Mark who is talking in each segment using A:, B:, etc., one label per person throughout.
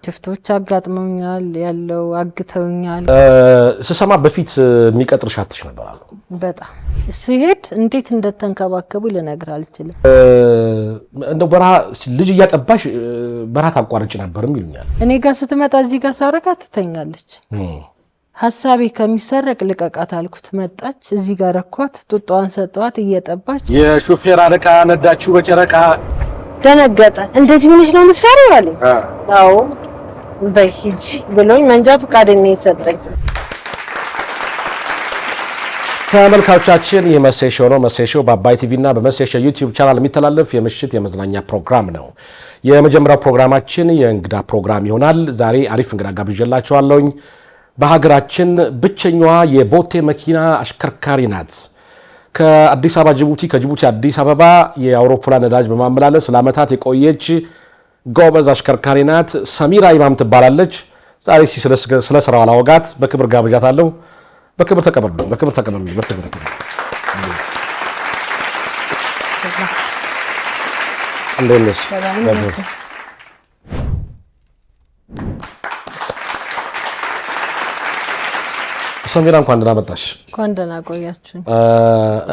A: ሽፍቶች አጋጥመውኛል ያለው አግተውኛል
B: ስሰማ በፊት የሚቀጥርሽ አትሽ ነበር አሉ
A: በጣም ሲሄድ እንዴት እንደተንከባከቡ ልነግር አልችልም
B: እንደ በረሃ ልጅ እያጠባሽ በረሃ ታቋርጭ ነበርም ይሉኛል
A: እኔ ጋር ስትመጣ እዚህ ጋር ሳረጋት ትተኛለች ሐሳቤ ከሚሰረቅ ልቀቃት አልኩት መጣች እዚህ ጋር ረኳት ጡጧን ሰጠዋት እየጠባች
C: የሾፌር አለቃ ነዳችሁ በጨረቃ
A: ደነገጠ እንደዚህ ምንሽ ነው የምትሰሪው አለኝ አዎ በሂጂ ብሎኝ መንጃ ፈቃድን ሰጠኝ
B: ተመልካቾቻችን የመሴሾ ነው መሴሾ በአባይ ቲቪ እና በመሴሾ ዩቲዩብ ቻናል የሚተላለፍ የምሽት የመዝናኛ ፕሮግራም ነው የመጀመሪያው ፕሮግራማችን የእንግዳ ፕሮግራም ይሆናል ዛሬ አሪፍ እንግዳ ጋብዣላችኋለሁ በሀገራችን ብቸኛዋ የቦቴ መኪና አሽከርካሪ ናት ከአዲስ አበባ ጅቡቲ ከጅቡቲ አዲስ አበባ የአውሮፕላን ነዳጅ በማመላለስ ለዓመታት የቆየች ጎበዝ አሽከርካሪ ናት ሰሚራ ኢማም ትባላለች ዛሬ ስለ ስራዋ ላወጋት በክብር ጋብዣታለሁ በክብር ተቀበሉ በክብር ተቀበሉ በክብር እንደነስ ሰሚራ እንኳን ደህና መጣሽ
A: እንኳን ደህና ቆያችሁ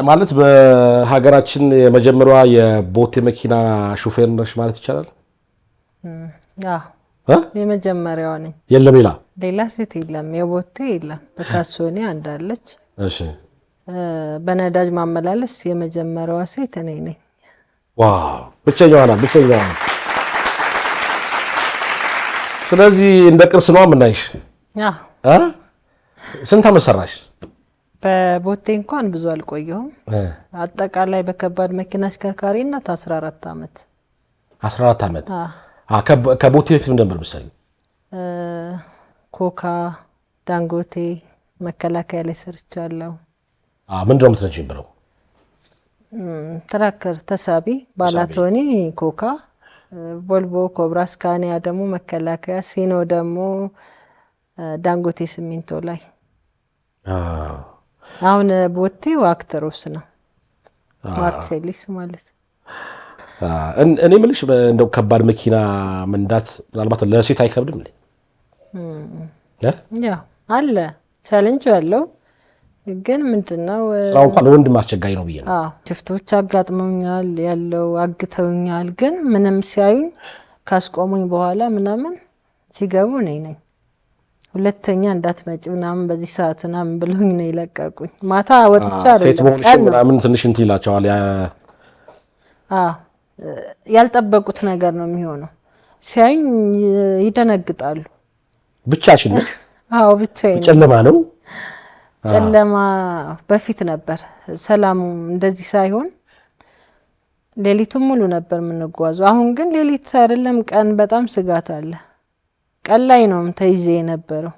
B: ማለት በሀገራችን የመጀመሪያዋ የቦቴ መኪና ሹፌር ነሽ ማለት ይቻላል
A: የመጀመሪያዋ ነኝ
B: የለም
A: ሌላ ሴት የለም የቦቴ የለም በካሶኒ አንዳለች
B: እሺ
A: በነዳጅ ማመላለስ የመጀመሪያዋ ሴት እኔ ነኝ
B: ዋው ብቸኛዋ ናት ስለዚህ እንደ ቅርስ ነው ምናይሽ ስንት ዓመት ሰራሽ
A: በቦቴ እንኳን ብዙ አልቆየሁም አጠቃላይ በከባድ መኪና አሽከርካሪነት 14 ዓመት ከቦቴ በፊት ምን ነበር መሰለኝ ኮካ ዳንጎቴ መከላከያ ላይ ሰርቻለሁ
B: ምንድነው የምትነጂው ብለው
A: ትራክተር ተሳቢ ባላቶኒ ኮካ ቮልቮ ኮብራ ስካኒያ ደግሞ መከላከያ ሲኖ ደግሞ ዳንጎቴ ሲሚንቶ ላይ አሁን ቦቴው አክተሮስ ነው ማርቼሊስ ማለት
B: እኔ ምልሽ እንደው ከባድ መኪና መንዳት ምናልባት ለሴት አይከብድም
A: ያው አለ ቻሌንጅ ያለው ግን ምንድነው
B: ስራው እንኳን ለወንድ ማስቸጋሪ ነው ብዬ ነው
A: ሽፍቶች አጋጥመውኛል ያለው አግተውኛል ግን ምንም ሲያዩኝ ካስቆሙኝ በኋላ ምናምን ሲገቡ ነኝ ሁለተኛ እንዳትመጪ ምናምን በዚህ ሰዓትና ምን ብሎኝ ነው ይለቀቁኝ ማታ ወጥቻ አይደለም
B: ሴት መሆንሽ ምናምን ትንሽ እንት ይላቸዋል
A: ያልጠበቁት ነገር ነው የሚሆነው ሲያዩኝ ይደነግጣሉ
B: ብቻሽን
A: አዎ ብቻዬን ጨለማ በፊት ነበር ሰላም እንደዚህ ሳይሆን ሌሊቱን ሙሉ ነበር የምንጓዘው አሁን ግን ሌሊት አይደለም ቀን በጣም ስጋት አለ ቀን ላይ ነው ተይዤ የነበረው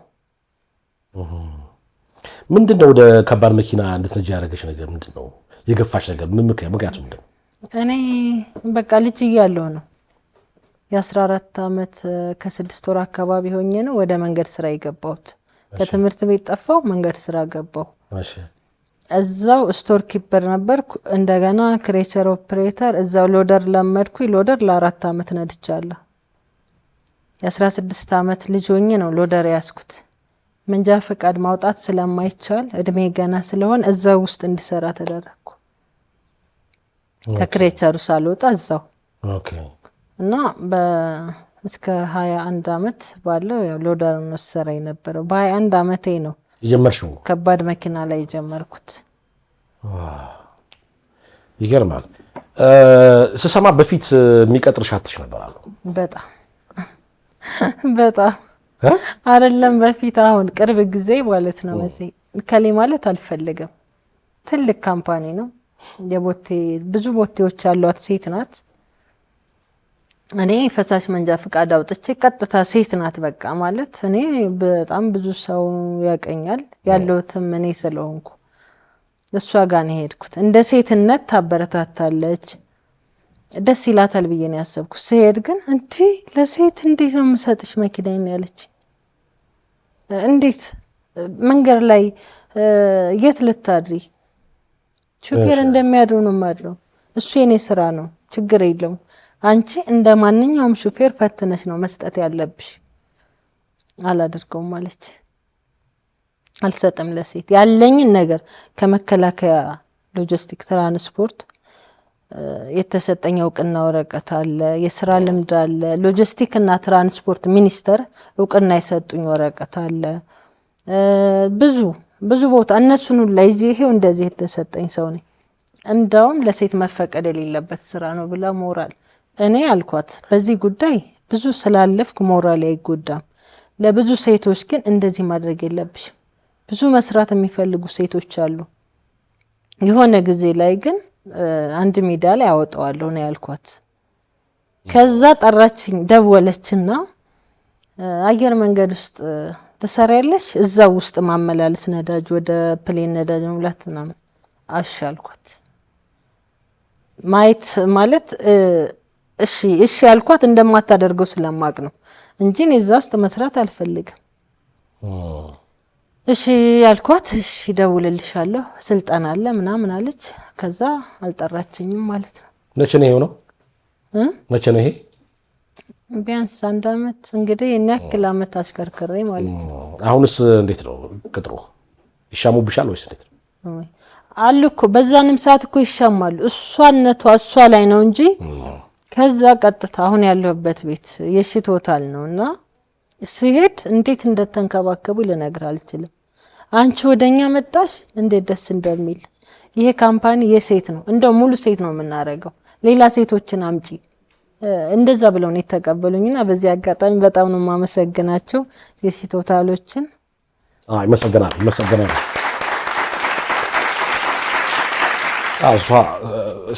B: ምንድነው ወደ ከባድ መኪና እንድትነጂ ያደረገሽ ነገር ምንድነው የገፋሽ ነገር ምን ምክንያቱ ምንድነው
A: እኔ በቃ ልጅ እያለሁ ነው የ14 ዓመት ከ6 ወር አካባቢ ሆኜ ነው ወደ መንገድ ስራ የገባሁት ከትምህርት ቤት ጠፋው መንገድ ስራ ገባሁ
B: እሺ
A: እዛው ስቶር ኪፐር ነበርኩ እንደገና ክሬቸር ኦፕሬተር እዛው ሎደር ለመድኩ ሎደር ለ4 ዓመት ነድቻለሁ የ16 ዓመት ልጅ ሆኜ ነው ሎደር ያስኩት መንጃ ፈቃድ ማውጣት ስለማይቻል እድሜ ገና ስለሆነ እዛው ውስጥ እንድሰራ ተደረኩ ከክሬቸሩ ሳልወጣ እዛው
B: ኦኬ
A: እና እስከ 21 ዓመት ባለው ያው ሎደር ነው ሰራ የነበረው በ21 ዓመቴ ነው
B: የጀመርሽው
A: ከባድ መኪና ላይ ጀመርኩት
B: ይገርማል ስሰማ በፊት የሚቀጥርሽ አትሽ ነበር አሉ
A: በጣም አይደለም በፊት አሁን ቅርብ ጊዜ ማለት ነው ከሌ ማለት አልፈልግም ትልቅ ካምፓኒ ነው የቦቴ ብዙ ቦቴዎች ያሏት ሴት ናት እኔ ፈሳሽ መንጃ ፈቃድ አውጥቼ ቀጥታ ሴት ናት በቃ ማለት እኔ በጣም ብዙ ሰው ያቀኛል ያለውትም እኔ ስለሆንኩ እሷ ጋር ነው ሄድኩት እንደ ሴትነት ታበረታታለች ደስ ይላታል ብዬ ነው ያሰብኩት ሲሄድ ግን እንዴ ለሴት እንዴት ነው የምሰጥሽ መኪናዬን ያለች እንዴት መንገር ላይ የት ልታድሪ ሹፌር እንደሚያድሩ ነው ማድረው እሱ የኔ ስራ ነው ችግር የለውም አንቺ እንደማንኛውም ሹፌር ፈትነሽ ነው መስጠት ያለብሽ አላደርገውም አለች። አልሰጥም ለሴት ያለኝን ነገር ከመከላከያ ሎጂስቲክ ትራንስፖርት የተሰጠኝ እውቅና ወረቀት አለ፣ የስራ ልምድ አለ። ሎጂስቲክ እና ትራንስፖርት ሚኒስቴር እውቅና የሰጡኝ ወረቀት አለ። ብዙ ቦታ እነሱን ላይ ይሄው እንደዚህ የተሰጠኝ ሰው ነኝ። እንዳውም ለሴት መፈቀድ የሌለበት ስራ ነው ብላ ሞራል እኔ አልኳት። በዚህ ጉዳይ ብዙ ስላለፍኩ ሞራል አይጎዳም። ለብዙ ሴቶች ግን እንደዚህ ማድረግ የለብሽም። ብዙ መስራት የሚፈልጉ ሴቶች አሉ። የሆነ ጊዜ ላይ ግን አንድ ሜዳ ላይ አወጣዋለሁ ነው ያልኳት። ከዛ ጠራችኝ፣ ደወለችና አየር መንገድ ውስጥ ትሰሪያለሽ? እዛው ውስጥ ማመላለስ ነዳጅ ወደ ፕሌን ነዳጅ መሙላት ምናምን አሻልኳት። ማየት ማለት እሺ ያልኳት እንደማታደርገው ስለማቅ ነው እንጂ እዛ ውስጥ መስራት አልፈልግም። እሺ ያልኳት እሺ ደውልልሻለሁ ስልጠና አለ ምናምን አለች። ከዛ አልጠራችኝም ማለት ነው።
B: መቼ ነው የሆነው? መቼ ነው ይሄ?
A: ቢያንስ 1 አመት እንግዲህ እኔ ያክል አመት አሽከርክሬ ማለት ነው።
B: አሁንስ እንዴት ነው ቅጥሩ? ይሻሙብሻል ወይስ እንዴት ነው?
A: አሉ እኮ በዛንም ሰዓት እኮ ይሻማሉ። እሷነቷ እሷ ላይ ነው እንጂ ከዛ ቀጥታ አሁን ያለሁበት ቤት የሺ ቶታል ነውና ሲሄድ እንዴት እንደተንከባከቡ ልነግር አልችልም። አንቺ ወደኛ መጣሽ እንዴት ደስ እንደሚል። ይሄ ካምፓኒ የሴት ነው፣ እንደው ሙሉ ሴት ነው የምናረገው፣ ሌላ ሴቶችን አምጪ እንደዛ ብለው ነው የተቀበሉኝና በዚህ አጋጣሚ በጣም ነው ማመሰግናቸው የሺ ቶታሎችን። ይመሰገናል። እሷ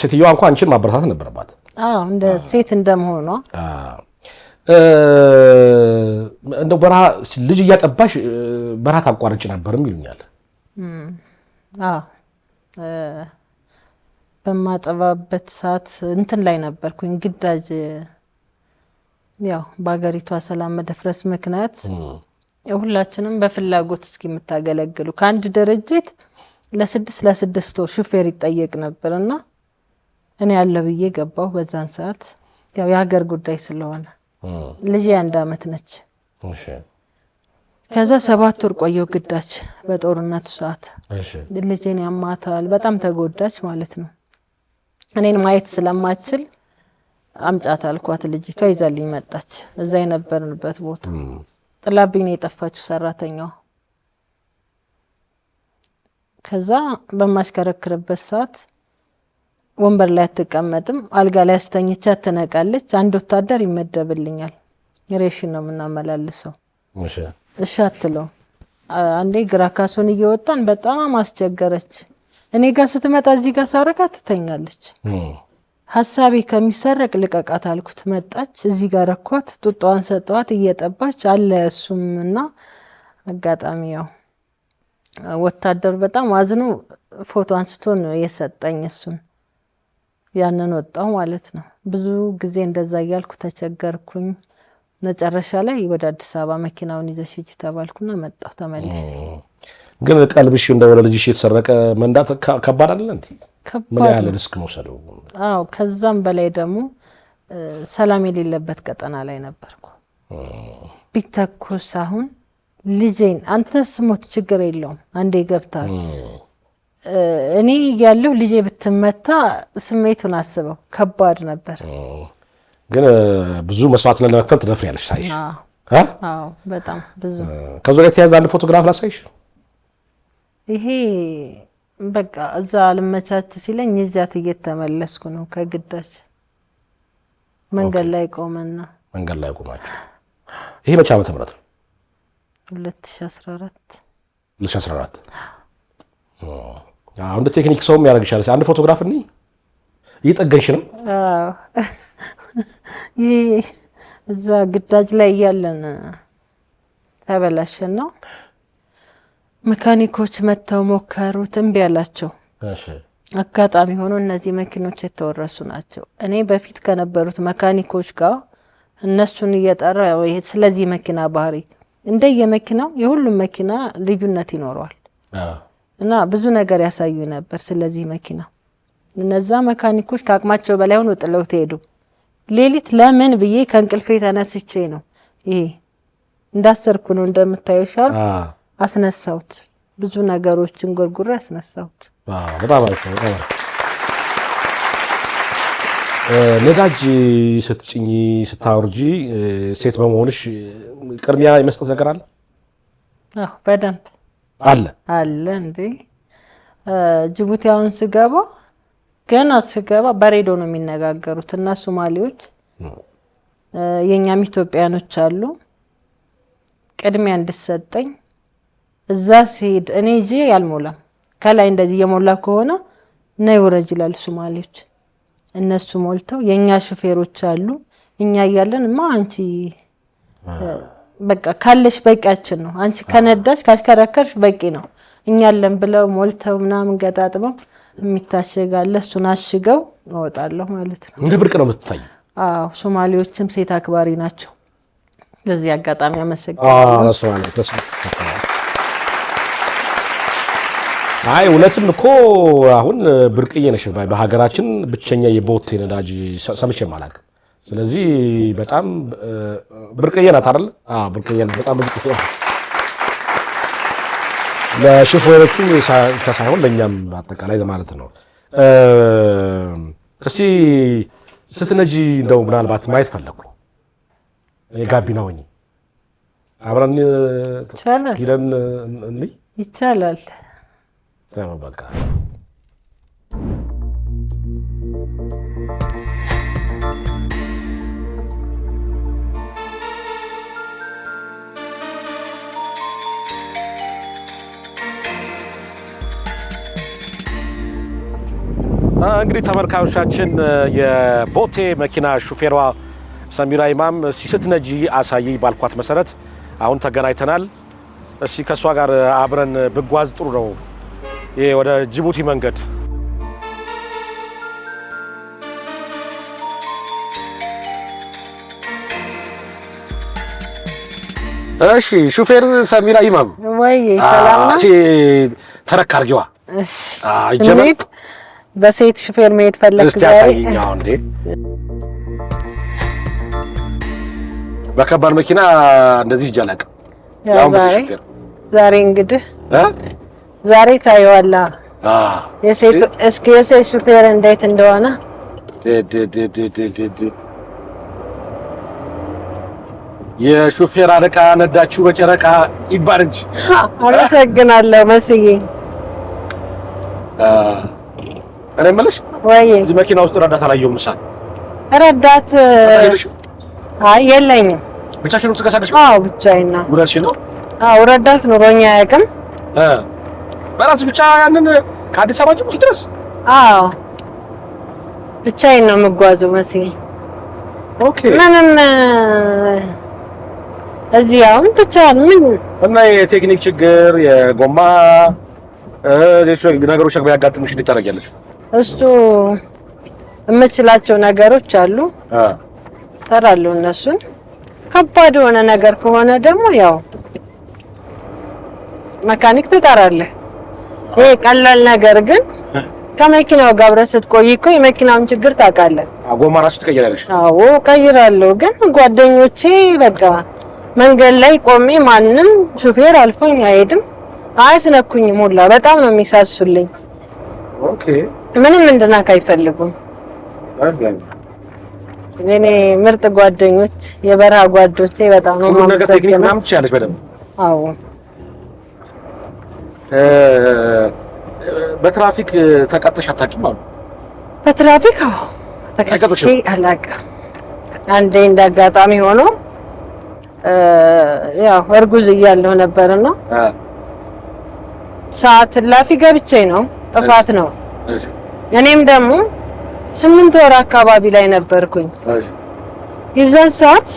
A: ሴትዮዋ እንኳን አንቺን ማበረታታት ነበረባት። እንደ ሴት እንደመሆኗ
B: እንደው በረሃ ልጅ እያጠባሽ በረሃ ታቋርጭ ነበርም ይሉኛል።
A: በማጠባበት ሰዓት እንትን ላይ ነበርኩኝ ግዳጅ። ያው በሀገሪቷ ሰላም መደፍረስ ምክንያት ሁላችንም በፍላጎት እስኪ የምታገለግሉ ከአንድ ድርጅት ለ6 ወር ሹፌር ይጠየቅ ነበርና እኔ ያለው ብዬ ገባሁ። በዛን ሰዓት ያው የሀገር ጉዳይ ስለሆነ ልጅ 1 አመት ነች። ከዛ 7 ወር ቆየው ግዳጅ በጦርነቱ ሰዓት። ልጄን ያማታል፣ በጣም ተጎዳች ማለት ነው። እኔን ማየት ስለማችል አምጫት አልኳት። ልጅቷ ይዛልኝ መጣች። እዛ የነበርንበት ቦታ ጥላብኝ ነው የጠፋችው ሰራተኛዋ። ከዛ በማሽከረክርበት ሰዓት ወንበር ላይ አትቀመጥም፣ አልጋ ላይ አስተኝቻት ትነቃለች። አንድ ወታደር ይመደብልኛል። ሬሽን ነው የምናመላልሰው። እሺ አትለው። አንዴ ግራ ካሱን እየወጣን በጣም አስቸገረች። እኔ ጋር ስትመጣ እዚህ ጋር ሳረጋት ትተኛለች። ሀሳቤ ከሚሰረቅ ልቀቃት አልኩት። መጣች፣ እዚህ ጋር ረኳት፣ ጡጧን ሰጠዋት እየጠባች አለ። እሱም እና አጋጣሚ ያው ወታደር በጣም አዝኖ ፎቶ አንስቶ ነው የሰጠኝ። እሱን ያንን ወጣው ማለት ነው። ብዙ ጊዜ እንደዛ እያልኩ ተቸገርኩኝ። መጨረሻ ላይ ወደ አዲስ አበባ መኪናውን ይዘሽ ሂጂ ተባልኩና መጣሁ ተመለሽ።
B: ግን ቀልብሽ እንደወለ ልጅሽ የተሰረቀ መንዳት ከባድ አይደል እንዴ? ምን ያህል ሪስክ መውሰዱ?
A: ከዛም በላይ ደግሞ ሰላም የሌለበት ቀጠና ላይ ነበርኩ። ቢተኩስ አሁን ልጄን አንተስ ሞት ችግር የለውም አንዴ ገብታል። እኔ ያለው ልጄ ብትመታ ስሜቱን አስበው ከባድ ነበር።
B: ግን ብዙ መስዋዕትነት ለመክፈል ትደፍሪያለሽ ሳይሽ?
A: አዎ በጣም ብዙ።
B: ከዛ ጋር የተያዘ አንድ ፎቶግራፍ ላሳይሽ።
A: ይሄ በቃ እዛ ልመቻች ሲለኝ ይዛት እየተመለስኩ ነው ከግዳጅ። መንገድ ላይ ቆመና
B: መንገድ ላይ ቆማችሁ። ይሄ መቼ ዓመተ ምህረት ነው?
A: 2014
B: እንደ ቴክኒክ ሰውም ያደርግሻል። አንድ ፎቶግራፍ እኔ እየጠገንሽ ነው?
A: ይሄ እዛ ግዳጅ ላይ እያለን ተበላሸን ነው። መካኒኮች መተው ሞከሩት፣ እምቢ አላቸው። አጋጣሚ ሆኖ እነዚህ መኪኖች የተወረሱ ናቸው። እኔ በፊት ከነበሩት መካኒኮች ጋር እነሱን እየጠራው ስለዚህ መኪና ባህሪ እንደየመኪናው የሁሉም መኪና ልዩነት ይኖረዋል እና ብዙ ነገር ያሳዩ ነበር ስለዚህ መኪና። እነዛ መካኒኮች ከአቅማቸው በላይ ሆኖ ጥለውት ሄዱ። ሌሊት ለምን ብዬ ከእንቅልፌ ተነስቼ ነው ይሄ እንዳሰርኩ ነው እንደምታየው ሻል አስነሳውት ብዙ ነገሮችን ጎርጉሬ አስነሳውት
B: በጣም አሪፍ ነው ነዳጅ ስትጭኝ ስታወርጂ ሴት በመሆንሽ ቅድሚያ የመስጠት ነገር አለ
A: በደንብ አለ እንዴ ጅቡቲ አሁን ስገባ ገና ስገባ በሬዲዮ ነው የሚነጋገሩት እና ሶማሌዎች የኛም ኢትዮጵያኖች አሉ ቅድሚያ እንድሰጠኝ እዛ ሲሄድ እኔ እጄ ያልሞላም ከላይ እንደዚህ የሞላ ከሆነ ነው ይወረጅ ይላል ሶማሌዎች እነሱ ሞልተው የኛ ሹፌሮች አሉ እኛ ያያለን አንቺ በቃ ካለሽ በቂያችን ነው አንቺ ከነዳሽ ካሽከረከርሽ በቂ ነው እኛ ያለን ብለው ሞልተው ምናምን ገጣጥመው የሚታሸጋለ እሱን አሽገው እወጣለሁ ማለት ነው
B: እንደ ብርቅ ነው የምትታይ
A: ሶማሌዎችም ሴት አክባሪ ናቸው በዚህ አጋጣሚ አመሰግናለሁ
B: ሶማሌ አይ ሁለቱም እኮ አሁን ብርቅዬ ነሽ በሀገራችን ብቸኛ የቦቴ ነዳጅ ሰምቼ ማላቅ ስለዚህ በጣም ብርቅዬ ናት አይደል ብርቅዬ ናት በጣም ብርቅዬ ለሹፌሮቹ ሳይሆን ለኛም አጠቃላይ ለማለት ነው እሺ ስትነጂ እንደው ምናልባት ማየት ፈለኩ የጋቢና ሆኜ አብረን ሄደን
A: ይቻላል
B: ተባባቃ እንግዲህ ተመልካቾቻችን የቦቴ መኪና ሹፌሯ ሰሚራ ኢማም ስትነጂ አሳየኝ ባልኳት መሰረት አሁን ተገናኝተናል እሺ ከሷ ጋር አብረን ብጓዝ ጥሩ ነው ይሄ ወደ ጅቡቲ መንገድ እሺ ሹፌር ሰሚራ ኢማም
A: ወይ ሰላም ነው
B: እሺ ተረካርጊዋ
A: እሺ አጀመት በሴት ሹፌር መሄድ ፈለክ
B: እስቲ አሳይኝ አሁን እንዴ በከባድ መኪና እንደዚህ ይጃላቅ ያው ሹፌር
A: ዛሬ እንግዲህ ዛሬ ታየዋላ የሴት እስኪ የሴት ሹፌር እንዴት እንደሆነ
C: የሹፌር አለቃ ነዳችሁ በጨረቃ ይባል እንጂ
A: አመሰግናለሁ መስዬ
B: እኔ የምልሽ
A: ወይ
B: እዚህ መኪና ውስጥ ረዳት አላየሁም ምሳሌ
A: ረዳት አይ የለኝም
B: ብቻሽን ነው ተከሳደሽ
A: ብቻዬን ነው
B: ጉዳትሽ ነው
A: ረዳት ኖሮኛ አያውቅም
B: በራስ ብቻ ያንን ከአዲስ አበባ ጅቡቲ ድረስ
A: ብቻዬን ነው የምጓዘው መስዬ
B: ኦኬ
A: ምንም እዚህ አሁን ብቻ ምን
B: እና የቴክኒክ ችግር የጎማ ሌሎች ነገሮች ቢያጋጥሙሽ እንዴት ታደርጊያለሽ
A: እሱ የምችላቸው ነገሮች አሉ ሰራለሁ እነሱን ከባድ የሆነ ነገር ከሆነ ደግሞ ያው መካኒክ ትጠራለህ ይሄ ቀላል ነገር ግን ከመኪናው ጋር አብረህ ስትቆይ እኮ የመኪናውን ችግር ታውቃለህ
B: ጎማ ራሱ ትቀይራለሽ
A: ቀይራለሁ ግን ጓደኞቼ በቃ መንገድ ላይ ቆሜ ማንንም ሹፌር አልፎኝ አይሄድም አያስነኩኝም ሁላ በጣም ነው የሚሳሱልኝ
B: ኦኬ
A: ምንም እንድናካ አይፈልጉም እኔ ምርጥ ጓደኞች የበረሃ ጓዶቼ በጣም ነው
B: ማለት ነው ቴክኒክ ምናምን ትችያለሽ በደንብ በትራፊክ ተቀጥተሽ አታውቂም አሉ
A: በትራፊክ ተቀጥቼ አላውቅም አንዴ እንዳጋጣሚ ሆኖ ያው እርጉዝ እያለሁ ነበርና ሰዓት ላፊ ገብቼ ነው ጥፋት ነው እኔም ደግሞ 8 ወር አካባቢ ላይ ነበርኩኝ የዛን ሰዓት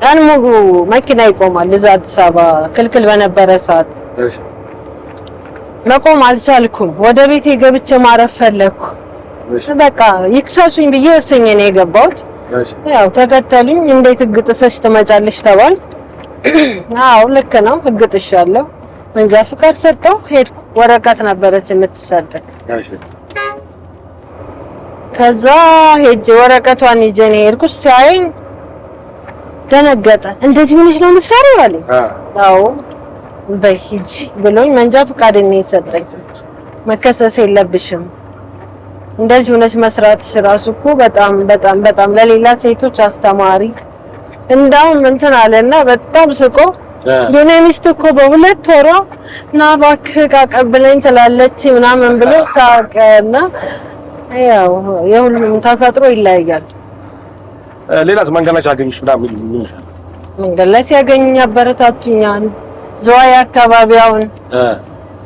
A: ቀን ሙሉ መኪና ይቆማል እዛ አዲስ አበባ ክልክል በነበረ ሰዓት መቆም አልቻልኩም ወደ ቤቴ ገብቼ ማረፍ ፈለኩ በቃ ይክሰሱኝ ብዬ ወሰኜ ነው የገባሁት ያው ተከተሉኝ እንዴት እግጥሰሽ ትመጫለሽ ተባል ልክ ነው እግጥሻለሁ መንጃ ፍቃድ ሰጠው ሄድኩ ወረቀት ነበረች የምትሰጥ ከዛ ሄጄ ወረቀቷን ይዤ ነው ሄድኩ ሲያየኝ ደነገጠ። እንደዚህ ሆነሽ ነው የምትሰሪው አለኝ። አዎ በሂጅ ብሎኝ መንጃ ፈቃድን ነው የሰጠኝ። መከሰስ የለብሽም እንደዚህ ሆነሽ መስራትሽ ራሱ እኮ በጣም በጣም በጣም ለሌላ ሴቶች አስተማሪ እንዳውም እንትን አለና በጣም ስቆ የኔ ሚስት እኮ በሁለት ወሯ ና እባክህ ዕቃ ቀብለኝ ትላለች ምናምን ብሎ ሳቀና ያው የሁሉም ተፈጥሮ ይለያያል።
B: ሌላስ መንገድ ላይ ሲያገኙሽ ምናምን ምን ይሻል?
A: መንገድ ላይ ሲያገኙኝ አበረታቱኛል። ዘዋይ አካባቢውን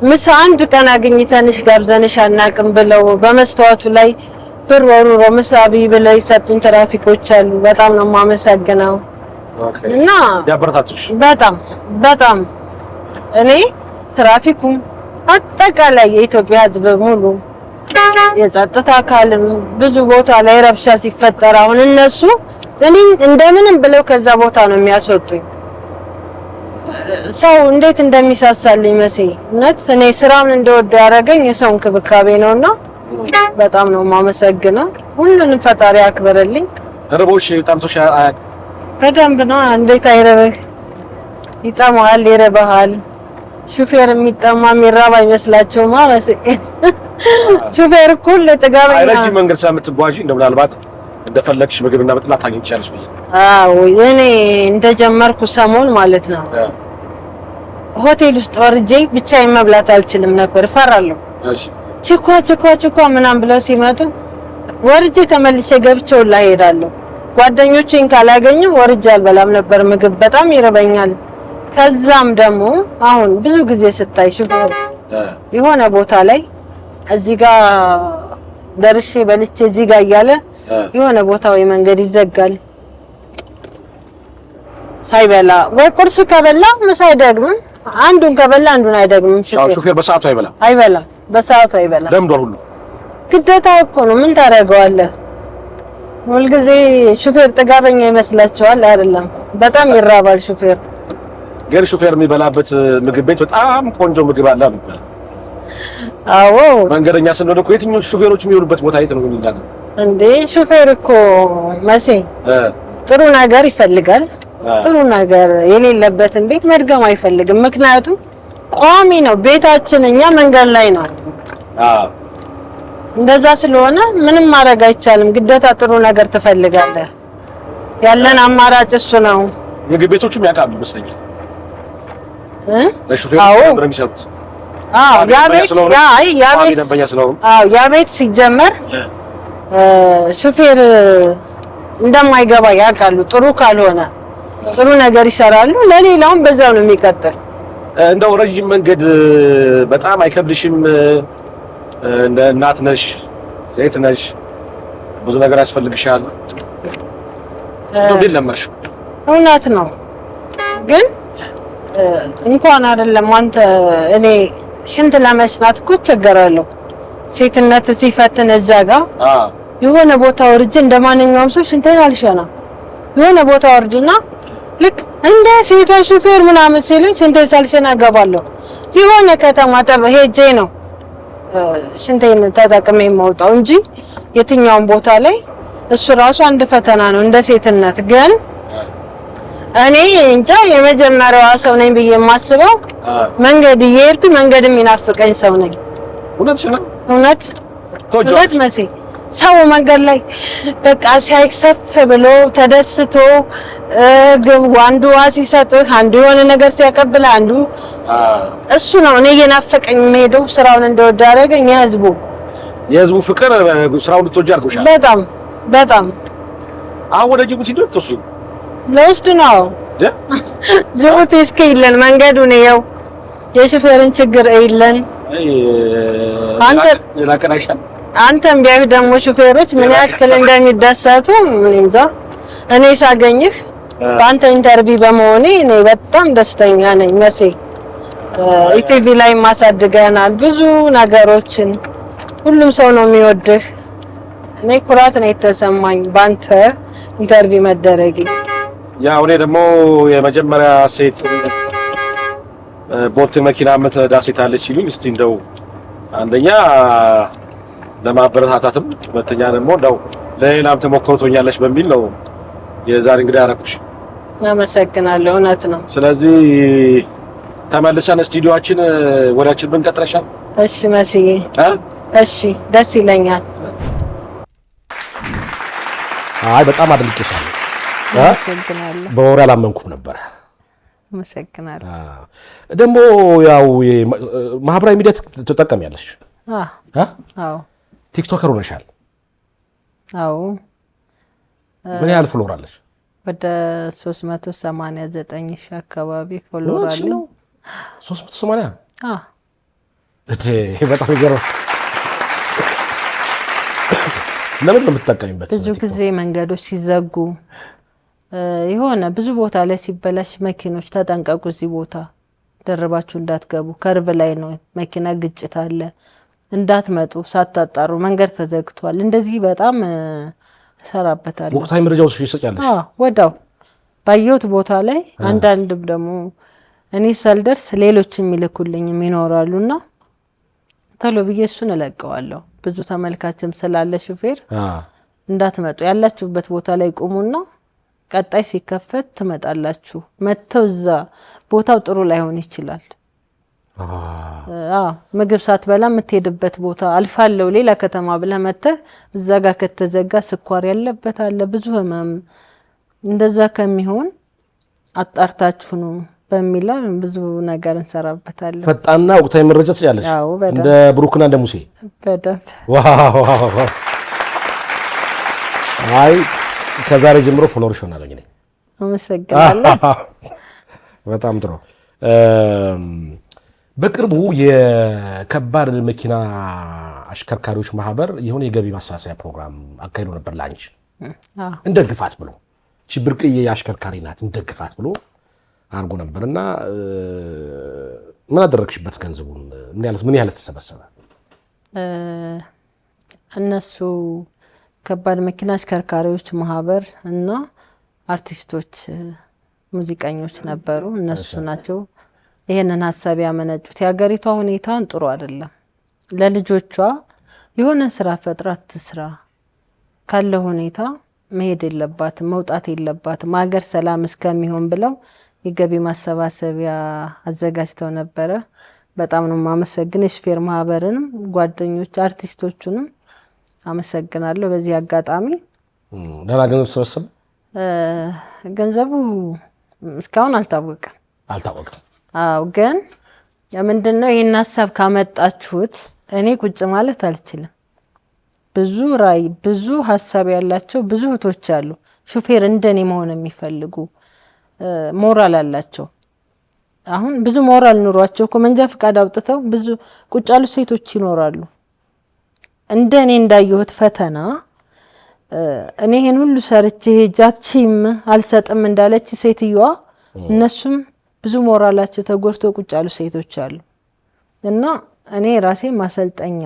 A: ምሳ አንድ ቀን አግኝተንሽ ጋብዘንሽ አናውቅም ብለው በመስተዋቱ ላይ ብር ወሩሮ ምሳ ብለው ይሰጡኝ ትራፊኮች አሉ። በጣም ነው የማመሰግነው። እና
B: ያበረታቱሽ
A: በጣም በጣም እኔ ትራፊኩም አጠቃላይ የኢትዮጵያ ሕዝብ ሙሉ የጸጥታ አካልም ብዙ ቦታ ላይ ረብሻ ሲፈጠር አሁን እነሱ እኔ እንደምንም ብለው ከዛ ቦታ ነው የሚያስወጡኝ። ሰው እንዴት እንደሚሳሳልኝ መቼ እውነት እኔ ስራውን እንደወደው ያደረገኝ የሰው እንክብካቤ ነውና በጣም ነው የማመሰግነው። ሁሉንም ፈጣሪ ያክብርልኝ።
B: ርቦሽ ጠምቶሽ አያውቅም?
A: በደንብ ነው። እንዴት አይረብህ? ይጠማል፣ ይረባሃል። ሹፌር የሚጠማ የሚራብ አይመስላቸውም ማለት ሹፌር እኮ ለጥጋበኛ
B: አይረጅም መንገድ ስለምትጓዢ ምናልባት እንደፈለግሽ ምግብና መጠጥ ታገኝቻለሽ ብዬ።
A: አዎ እኔ እንደጀመርኩ ሰሞን ማለት ነው ሆቴል ውስጥ ወርጄ ብቻዬን መብላት አልችልም ነበር፣ እፈራለሁ።
B: እሺ
A: ችኳ ምናምን ብለው ሲመጡ ወርጄ ተመልሼ ገብቼው ላይ ሄዳለሁ። ጓደኞቼን ካላገኘሁ ወርጄ አልበላም ነበር፣ ምግብ በጣም ይርበኛል። ከዛም ደግሞ አሁን ብዙ ጊዜ ስታይ ሹፌር የሆነ ቦታ ላይ እዚህ ጋር ደርሼ በልቼ እዚህ ጋር እያለ የሆነ ቦታ ወይ መንገድ ይዘጋል ሳይበላ ወይ ቁርስ ከበላ ምሳ አይደግምም፣ አንዱን ከበላ አንዱን አይደግምም።
B: ሹፌር በሰዓቱ
A: አይበላም በሰዓቱ አይበላም።
B: ለምዷል ሁሉ
A: ግዴታ እኮ ነው። ምን ታደርገዋለህ? ሁልጊዜ ሹፌር ጥጋበኛ ይመስላችኋል? አይደለም፣ በጣም ይራባል ሹፌር።
B: ግን ሹፌር የሚበላበት ምግብ ቤት በጣም ቆንጆ ምግብ አለ ነበር።
A: አዎ
B: መንገደኛ ስንሆን እኮ የትኞቹ ሹፌሮች የሚሆኑበት ቦታ የት ነው የሚላል
A: እንዴ? ሹፌር እኮ መቼ ጥሩ ነገር ይፈልጋል። ጥሩ ነገር የሌለበትን ቤት መድገም አይፈልግም። ምክንያቱም ቋሚ ነው ቤታችን፣ እኛ መንገድ ላይ ነው። እንደዛ ስለሆነ ምንም ማድረግ አይቻልም። ግዴታ ጥሩ ነገር ትፈልጋለህ። ያለን አማራጭ እሱ ነው።
B: ምግብ ቤቶቹም ያውቃሉ ይመስለኛል ለሹፌር ነበር የሚሰሩት። ያ ቤት ሲጀመር ሹፌር እንደማይገባ ያውቃሉ። ጥሩ ካልሆነ ጥሩ ነገር ይሰራሉ፣ ለሌላውም በዛው ነው የሚቀጥል። እንደው ረጅም መንገድ በጣም አይከብድሽም? እንደ እናት ነሽ፣ ሴት ነሽ፣ ብዙ ነገር ያስፈልግሻል። እንደው ለማሽ
A: እውነት ነው። ግን እንኳን አይደለም አንተ እኔ ሽንት ለመሽናት እኮ እቸገራለሁ። ሴትነት ሲፈትን እዛ ጋር የሆነ ቦታ ወርጄ እንደማንኛውም ሰው ሽንቴን አልሸናም። የሆነ ቦታ ወርድና ልክ እንደ ሴቷ ሹፌር ምናምን ሲሉኝ ሽንቴን ሳልሸና እገባለሁ። የሆነ ከተማ ሄጄ ነው ሽንቴን ተጠቅሜ የማውጣው እንጂ የትኛውም ቦታ ላይ እሱ ራሱ አንድ ፈተና ነው እንደ ሴትነት። ግን እኔ እንጃ የመጀመሪያዋ ሰው ነኝ ብዬ የማስበው መንገድ እየሄድኩኝ መንገድ የሚናፍቀኝ ሰው ነኝ። እውነት መቼ ሰው መንገድ ላይ በቃ ሲያይሰፍ ብሎ ተደስቶ አንዱ ሲሰጥህ አንዱ የሆነ ነገር ሲያቀብል አንዱ እሱ ነው እኔ የናፈቀኝ የምሄደው። ስራውን እንደወደ ያደረገኝ የህዝቡ ፍቅር ስራውን እንድትወጂ አድርጎሻል። በጣም
B: አሁን ወደ ጅቡቲ ድረስ
A: ለውስጥ ነው ጅቡቲ እስከ ይለን መንገዱ ነው ያው የሹፌርን ችግር አይለን አንተም ቢያዩ ደግሞ ሹፌሮች ምን ያክል እንደሚደሰቱ ምን እንጃ። እኔ ሳገኝህ በአንተ ኢንተርቪው በመሆኔ እኔ በጣም ደስተኛ ነኝ። መቼ ኢቲቪ ላይ ማሳድገናል ብዙ ነገሮችን። ሁሉም ሰው ነው የሚወድህ። እኔ ኩራት ነው የተሰማኝ በአንተ ኢንተርቪው መደረጊ።
B: ያው እኔ ደግሞ የመጀመሪያ ሴት ቦት መኪና የምትነዳ ሴት አለች ሲሉኝ እስቲ እንደው አንደኛ ለማበረታታትም ሁለተኛ ደግሞ እንደው ለሌላም ተሞክሮ ትሆኛለሽ በሚል ነው የዛሬ እንግዲህ ያደረኩሽ።
A: አመሰግናለሁ። እውነት ነው።
C: ስለዚህ ተመልሰን ስቱዲዮአችን ወዳችን ብንቀጥረሻል።
A: እሺ መስዬ፣ እሺ ደስ ይለኛል።
B: አይ በጣም አድንቄሻለሁ።
A: አመሰግናለሁ።
B: በወሬ አላመንኩም ነበር።
A: አመሰግናለሁ።
B: ደግሞ ያው ማህበራዊ ሚዲያ ትጠቀሚያለሽ?
A: አዎ።
B: ቲክቶከር ሆነሻል?
A: አዎ።
B: ምን ያህል ፎሎወር አለሽ?
A: ወደ 389 ሺህ አካባቢ ፎሎወር አለ።
B: 380? በጣም ይገርም። ለምን ነው የምትጠቀሚበት?
A: ብዙ ጊዜ መንገዶች ሲዘጉ የሆነ ብዙ ቦታ ላይ ሲበላሽ መኪኖች ተጠንቀቁ፣ እዚህ ቦታ ደርባችሁ እንዳትገቡ፣ ከርብ ላይ ነው መኪና ግጭት አለ፣ እንዳትመጡ ሳታጣሩ፣ መንገድ ተዘግቷል፣ እንደዚህ በጣም እሰራበታለሁ።
B: ወቅታዊ መረጃዎች ይሰጫለሽ?
A: ወዳው ባየሁት ቦታ ላይ አንዳንድም ደግሞ እኔ ሳልደርስ ሌሎች የሚልኩልኝም ይኖራሉና ቶሎ ብዬ እሱን እለቀዋለሁ። ብዙ ተመልካችም ስላለ ሹፌር እንዳትመጡ፣ ያላችሁበት ቦታ ላይ ቁሙና ቀጣይ ሲከፈት ትመጣላችሁ። መተው እዛ ቦታው ጥሩ ላይሆን ይችላል። ምግብ ሳትበላ የምትሄድበት ቦታ አልፋለሁ ሌላ ከተማ ብለህ መተህ እዛ ጋር ከተዘጋ ስኳር ያለበት አለ፣ ብዙ ህመም፣ እንደዛ ከሚሆን አጣርታችሁ ነው በሚለው ብዙ ነገር እንሰራበታለን።
B: ፈጣንና ወቅታዊ መረጃ ትያለሽ? እንደ ብሩክና እንደ ሙሴ
A: በደንብ።
B: ዋው! አይ ከዛሬ ጀምሮ ፎሎወርሽ ሆናለኝ ነኝ።
A: አመሰግናለሁ።
B: በጣም ጥሩ። በቅርቡ የከባድ መኪና አሽከርካሪዎች ማህበር የሆነ የገቢ ማሳሰያ ፕሮግራም አካሂዶ ነበር ለአንቺ እንደግፋት ብሎ። እሺ ብርቅዬ አሽከርካሪ ናት እንደግፋት ብሎ አርጎ ነበርና ምን አደረግሽበት? ገንዘቡን ምን ያህል ተሰበሰበ?
A: እነሱ ከባድ መኪና አሽከርካሪዎች ማህበር እና አርቲስቶች ሙዚቀኞች ነበሩ። እነሱ ናቸው ይሄንን ሐሳብ ያመነጩት። የሀገሪቷ ሁኔታን ጥሩ አይደለም፣ ለልጆቿ የሆነ ስራ ፈጥራ ትስራ፣ ካለ ሁኔታ መሄድ የለባትም መውጣት የለባትም ሀገር ሰላም እስከሚሆን ብለው የገቢ ማሰባሰቢያ አዘጋጅተው ነበረ። በጣም ነው የማመሰግነው የሹፌር ማህበርንም ጓደኞች አርቲስቶቹንም አመሰግናለሁ። በዚህ አጋጣሚ
B: ደህና ገንዘብ ሰበሰበ?
A: ገንዘቡ እስካሁን አልታወቀም። አዎ ግን ምንድነው ይሄን ሐሳብ ካመጣችሁት እኔ ቁጭ ማለት አልችልም። ብዙ ራይ ብዙ ሐሳብ ያላቸው ብዙ እህቶች አሉ፣ ሹፌር እንደኔ መሆን የሚፈልጉ ሞራል አላቸው። አሁን ብዙ ሞራል ኑሯቸው እኮ መንጃ ፈቃድ አውጥተው ብዙ ቁጭ ያሉ ሴቶች ይኖራሉ። እንደኔ እንዳየሁት ፈተና እኔ ይሄን ሁሉ ሰርቼ ጃቺም አልሰጥም እንዳለች ሴትዮዋ እነሱም ብዙ ሞራላቸው ተጎድቶ ቁጭ ያሉ ሴቶች አሉ። እና እኔ ራሴ ማሰልጠኛ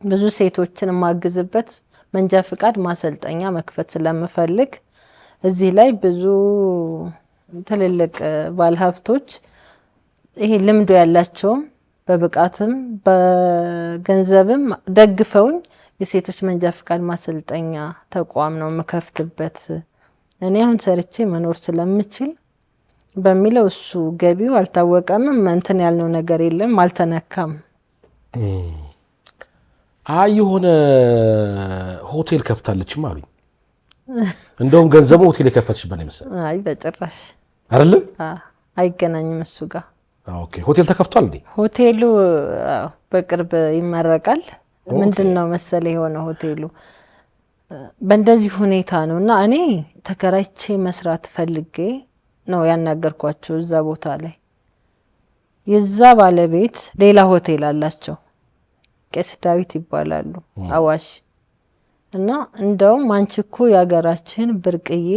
A: ብዙ ሴቶችን ማግዝበት መንጃ ፈቃድ ማሰልጠኛ መክፈት ስለምፈልግ እዚህ ላይ ብዙ ትልልቅ ባለሀብቶች ይሄ ልምዶ ያላቸው በብቃትም በገንዘብም ደግፈውኝ የሴቶች መንጃ ፈቃድ ማሰልጠኛ ተቋም ነው መከፍትበት። እኔ አሁን ሰርቼ መኖር ስለምችል በሚለው እሱ ገቢው አልታወቀም። እንትን ያልነው ነገር የለም፣ አልተነካም።
B: አይ የሆነ ሆቴል ከፍታለችም አሉኝ። እንደውም ገንዘቡ ሆቴል የከፈትሽበት ነው መሰለኝ።
A: አይ በጭራሽ
B: አይደለም፣
A: አይገናኝም እሱ ጋር።
B: ኦኬ ሆቴል ተከፍቷል እንዴ?
A: ሆቴሉ በቅርብ ይመረቃል። ምንድነው መሰለ የሆነ ሆቴሉ በእንደዚህ ሁኔታ ነው እና እኔ ተከራይቼ መስራት ፈልጌ ነው ያናገርኳቸው። እዛ ቦታ ላይ የዛ ባለቤት ሌላ ሆቴል አላቸው፣ ቄስ ዳዊት ይባላሉ፣ አዋሽ። እና እንደውም አንቺ እኮ የሀገራችን ብርቅዬ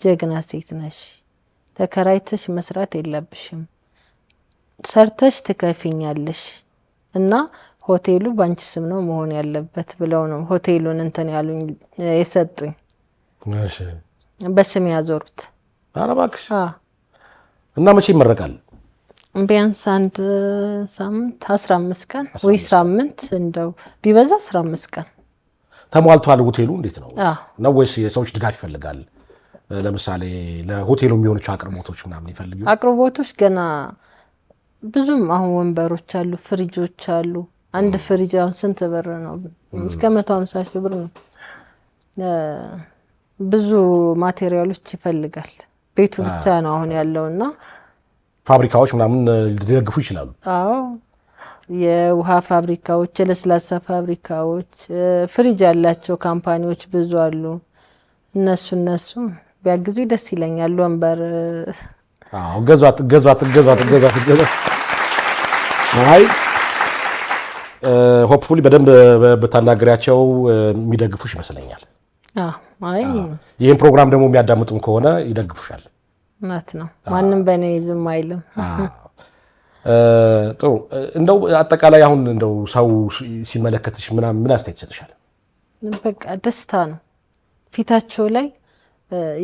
A: ጀግና ሴት ነሽ፣ ተከራይተሽ መስራት የለብሽም፣ ሰርተሽ ትከፊኛለሽ እና ሆቴሉ ባንቺ ስም ነው መሆን ያለበት ብለው ነው ሆቴሉን እንትን ያሉኝ የሰጡኝ።
B: እሺ
A: በስም ያዞሩት።
B: ኧረ እባክሽ። እና መቼ ይመረቃል?
A: ቢያንስ አንድ ሳምንት 15 ቀን ወይ ሳምንት እንደው ቢበዛ 15 ቀን።
B: ተሟልቷል ሆቴሉ? እንዴት ነው ነው ወይስ የሰዎች ድጋፍ ይፈልጋል? ለምሳሌ ለሆቴሉ የሚሆኑች አቅርቦቶች ምናምን ይፈልጉ?
A: አቅርቦቶች ገና ብዙም አሁን ወንበሮች አሉ፣ ፍሪጆች አሉ። አንድ ፍሪጅ አሁን ስንት ብር ነው? እስከ 150 ሺህ ብር ነው። ብዙ ማቴሪያሎች ይፈልጋል። ቤቱ ብቻ ነው አሁን ያለውና
B: ፋብሪካዎች ምናምን ሊደግፉ ይችላሉ።
A: አዎ የውሃ ፋብሪካዎች፣ የለስላሳ ፋብሪካዎች፣ ፍሪጅ ያላቸው ካምፓኒዎች ብዙ አሉ። እነሱ ቢያግዙ ደስ ይለኛል። ወንበር
B: ገዟት። አይ ሆፕፉሊ በደንብ ብታናገሪያቸው የሚደግፉሽ ይመስለኛል።
A: አይ
B: ይህን ፕሮግራም ደግሞ የሚያዳምጡም ከሆነ ይደግፉሻል።
A: እውነት ነው። ማንም በእኔ ዝም አይልም።
B: ጥሩ። እንደው አጠቃላይ አሁን እንደው ሰው ሲመለከትሽ ምን አስተያየት ይሰጥሻል?
A: በቃ ደስታ ነው ፊታቸው ላይ።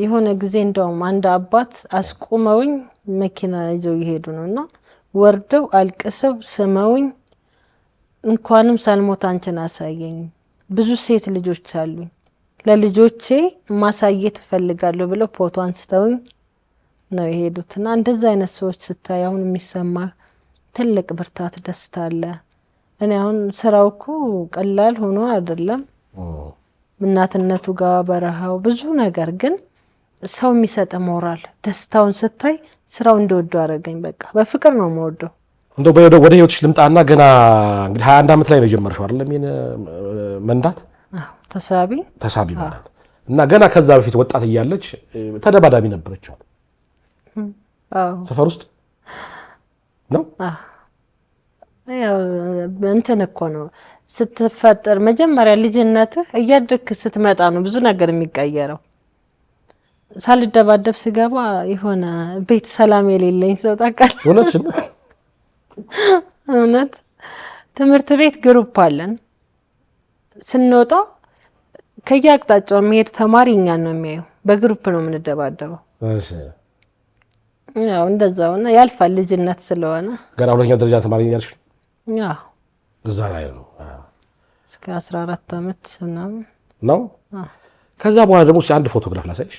A: የሆነ ጊዜ እንደውም አንድ አባት አስቆመውኝ መኪና ይዘው ይሄዱ ነውና ወርደው አልቅሰው ስመውኝ እንኳንም ሳልሞት አንቺን አሳየኝ፣ ብዙ ሴት ልጆች አሉኝ፣ ለልጆቼ ማሳየት እፈልጋለሁ ብለው ፎቶ አንስተውኝ ነው የሄዱትና እንደዛ አይነት ሰዎች ስታይ አሁን የሚሰማ ትልቅ ብርታት ደስታ አለ። እኔ አሁን ስራው እኮ ቀላል ሆኖ አይደለም፣ እናትነቱ ጋር በረሃው ብዙ ነገር፣ ግን ሰው የሚሰጥ ሞራል ደስታውን ስታይ ስራው እንደወደው አደረገኝ። በቃ በፍቅር ነው የምወደው።
B: እንደው ወደ ህይወትሽ ልምጣና ገና እንግዲህ 21 ዓመት ላይ ነው የጀመርሽው አይደለም? ይሄን መንዳት
A: ተሳቢ
B: መንዳት እና ገና ከዛ በፊት ወጣት እያለች ተደባዳቢ ነበረች ሰፈር ውስጥ ነው።
A: ያው እንትን እኮ ነው ስትፈጠር መጀመሪያ ልጅነትህ እያደግክ ስትመጣ ነው ብዙ ነገር የሚቀየረው። ሳልደባደብ ስገባ የሆነ ቤት ሰላም የሌለኝ ሰው ታውቃለህ። እውነት ትምህርት ቤት ግሩፕ አለን። ስንወጣ ከየአቅጣጫው የሚሄድ ተማሪ እኛን ነው የሚያየው። በግሩፕ ነው የምንደባደበው። ያው እንደዛው እና ያልፋል ልጅነት ስለሆነ።
B: ገና ሁለተኛ ደረጃ ተማሪ እያልሽ?
A: አዎ
B: እዛ ላይ ነው
A: እስከ 14 ዓመት ምናምን
B: ነው። ከዛ በኋላ ደግሞ አንድ ፎቶግራፍ ላሳይሽ።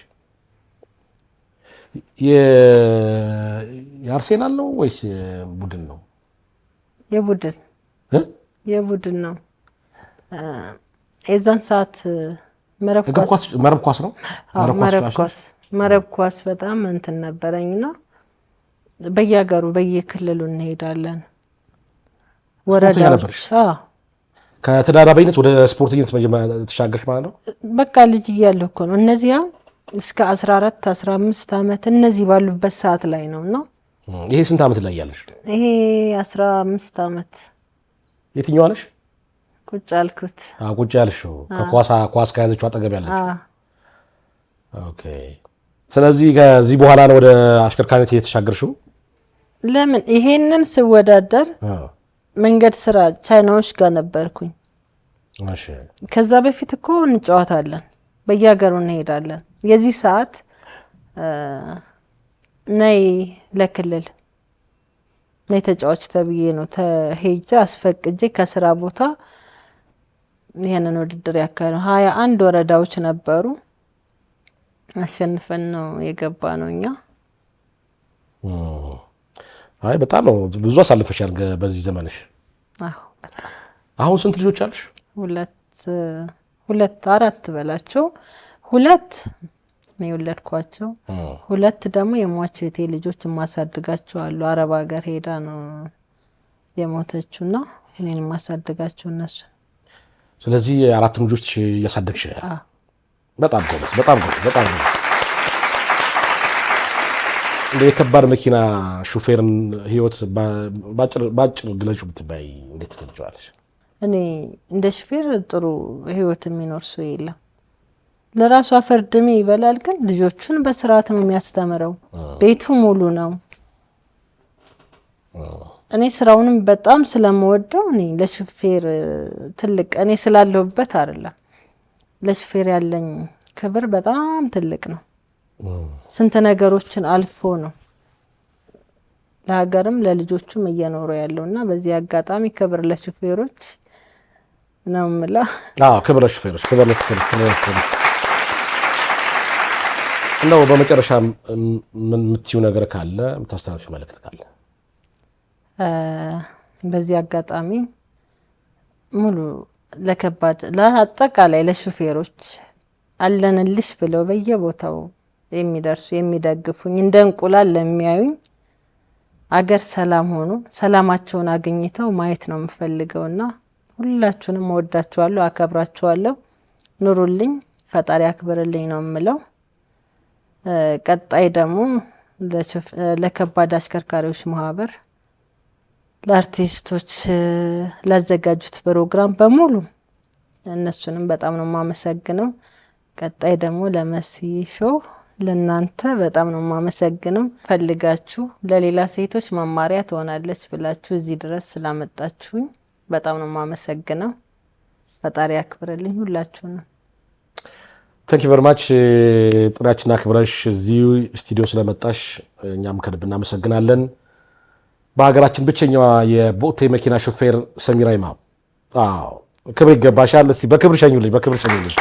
B: የአርሴናል ነው ወይስ ቡድን ነው? የቡድን ነው። የዛን ሰዓት መረብ ኳስ ነው።
A: መረብ ኳስ በጣም እንትን ነበረኝና በየሀገሩ በየክልሉ እንሄዳለን። ወረዳዎች
B: ከተዳዳቢነት ወደ ስፖርተኝነት ተሻገርሽ ማለት ነው?
A: በቃ ልጅ እያለሁ እኮ ነው። እነዚያ እስከ 14 15 ዓመት እነዚህ ባሉበት ሰዓት ላይ ነው። እና
B: ይሄ ስንት ዓመት ላይ ያለሽ?
A: ይሄ 15 ዓመት።
B: የትኛዋ ነሽ?
A: ቁጭ አልኩት።
B: ቁጭ ያልሽው ኳስ ከያዘችው አጠገብ ያለችው። ኦኬ። ስለዚህ ከዚህ በኋላ ነው ወደ አሽከርካሪነት እየተሻገርሽው?
A: ለምን ይሄንን ስወዳደር መንገድ ስራ ቻይናዎች ጋር ነበርኩኝ።
B: እሺ።
A: ከዛ በፊት እኮ እንጫወታለን፣ በየሀገሩ እንሄዳለን። የዚህ ሰዓት ነይ ለክልል ነይ ተጫዋች ተብዬ ነው ተሄጄ አስፈቅጄ ከስራ ቦታ ይሄንን ውድድር ያካሄዱ 21 ወረዳዎች ነበሩ። አሸንፈን ነው የገባ ነው እኛ።
B: አይ በጣም ነው ብዙ አሳልፈሻል በዚህ ዘመንሽ። አሁን ስንት ልጆች አሉሽ? አራት በላቸው። 2 ነው የወለድኳቸው፣ 2 ደግሞ የሟቸው የቴ ልጆች የማሳድጋቸው አሉ። አረብ ሀገር ሄዳ ነው የሞተችውና እኔን የማሳድጋቸው እነሱ። ስለዚህ 4 ልጆች እያሳደግሽ። በጣም ጎበዝ፣ በጣም ጎበዝ፣ በጣም ጎበዝ። እንደ የከባድ መኪና ሹፌርን ህይወት ባጭር ግለጩ ብትባይ እንዴት ትገልጫዋለሽ?
A: እኔ እንደ ሹፌር ጥሩ ህይወት የሚኖር ሰው የለም። ለራሱ አፈርድሜ ይበላል፣ ግን ልጆቹን በስርዓት ነው የሚያስተምረው። ቤቱ ሙሉ ነው። እኔ ስራውንም በጣም ስለምወደው እኔ ለሹፌር ትልቅ እኔ ስላለሁበት አይደለም፣ ለሹፌር ያለኝ ክብር በጣም ትልቅ ነው። ስንት ነገሮችን አልፎ ነው ለሀገርም ለልጆቹም እየኖሩ ያለውና በዚህ አጋጣሚ ክብር ለሹፌሮች ነው የምለው።
B: ክብር ለሹፌሮች፣ ክብር ለሹፌሮች። እንደው በመጨረሻ ምን የምትይው ነገር ካለ የምታስተላልፊው መልእክት ካለ?
A: በዚህ አጋጣሚ ሙሉ ለአጠቃላይ ለሹፌሮች አለንልሽ ብለው በየቦታው የሚደርሱ የሚደግፉኝ እንደ እንቁላል ለሚያዩኝ አገር ሰላም ሆኖ ሰላማቸውን አግኝተው ማየት ነው የምፈልገውና ሁላችሁንም ወዳችኋለሁ፣ አከብራችኋለሁ። ኑሩልኝ፣ ፈጣሪ አክብርልኝ ነው የምለው። ቀጣይ ደግሞ ለከባድ አሽከርካሪዎች ማህበር ለአርቲስቶች ላዘጋጁት ፕሮግራም በሙሉ እነሱንም በጣም ነው የማመሰግነው። ቀጣይ ደግሞ ለመሲ ሾው ለናንተ በጣም ነው የማመሰግነው። ፈልጋችሁ ለሌላ ሴቶች መማሪያ ትሆናለች ብላችሁ እዚህ ድረስ ስላመጣችሁኝ በጣም ነው የማመሰግነው። ፈጣሪ ያክብርልኝ ሁላችሁንም።
B: ታንክ ዩ ቨሪ ማች። ጥሪያችንን አክብረሽ እዚህ ስቱዲዮ ስለመጣሽ እኛም ከልብ እናመሰግናለን። በሀገራችን ብቸኛዋ የቦቴ መኪና ሹፌር ሰሚራ ይማም፣ ክብር ይገባሻል። እስቲ በክብር ሸኙልኝ፣ በክብር ሸኙልኝ።